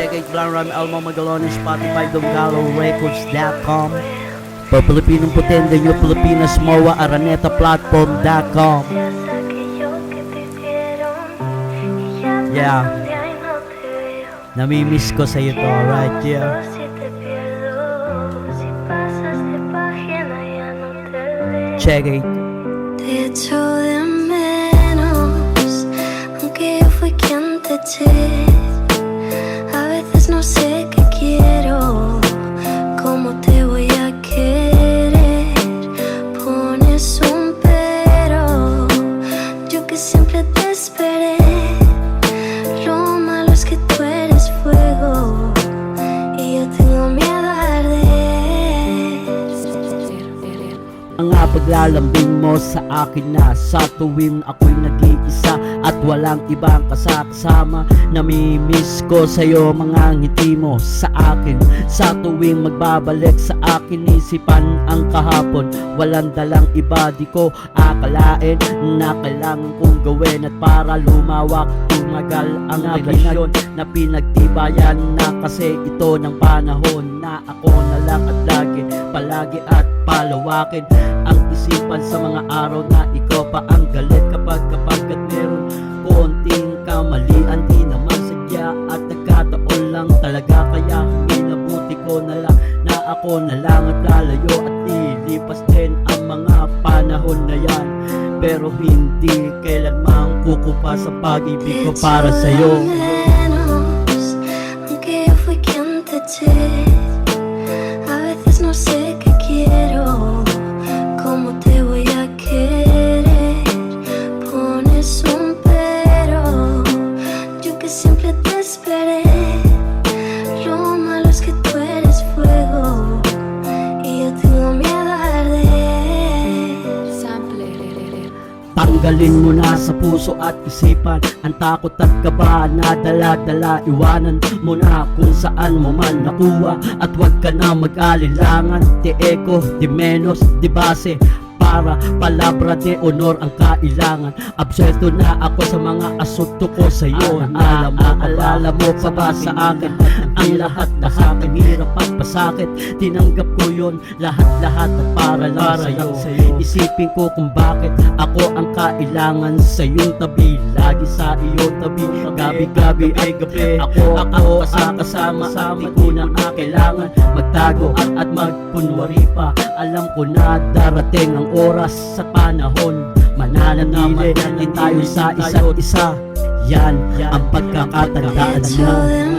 Check it, Blanram, Alma Magalones, Spotify, Donggalo, Records.com. For Pilipinong Potente nyo, Pilipinas, MOA, Araneta, Platform.com. Yeah. Namimiss ko sa'yo to, right? Yeah. Check it. Te echo de menos, aunque yo fui quien te eché. A veces no sé qué quiero, cómo te voy a querer. Pones un pero, yo que siempre te esperé. Lo malo es que tú eres fuego y yo tengo miedo a arder. Mga paglalambing mo sa akin na sa tuwing ako'y nag-iisa at walang ibang kasama. Namimiss ko sa'yo mga ngiti mo sa akin. Sa tuwing magbabalik sa akin isipan ang kahapon. Walang dalang iba, di ko akalain na kailangan kong gawin. At para lumawak, tumagal ang relasyon na pinagtibayan na kasi ito ng panahon na ako na lang at lagi, palagi at palawakin ang isipan sa mga araw na ikaw pa ang galit kapag at meron konting kamalian, di naman sadya at nagkataon lang talaga. Kaya minabuti ko na lang na ako na lang at lalayo at lilipas din ang mga panahon na yan. Pero hindi kailanman kukupa sa pag-ibig ko para sa'yo. Aunque yo fui quien te eché, a veces no sé qué quiero, cómo te voy a querer. Pones un pero, yo que siempre te esperé. Lo malo es que tú eres fuego y yo tengo miedo a arder. Tanggalin mo na sa puso at isipan ang takot at kaba na dala-dala. Iwanan mo na kung saan mo man nakuha at huwag ka na mag-alilangan. Di ego, di menos, di base, para palabra de honor ang kailangan. Absuelto na ako sa mga asunto ko sa'yo. Alala mo pa ba sa akin ang lahat na sa akin hirap at pasakit? Tinanggap ko yun lahat at para lang sa'yo. Isipin ko kung bakit ako ang kailangan sa iyong tabi. Lagi sa iyong tabi, gabi-gabi ay gabi. Ako kasama, di ko na kailangan magtago at magkunwari pa. Alam ko na darating ang oras sa panahon, mananatili din tayo sa isa't isa. Yan ang pagkakatandaan mo.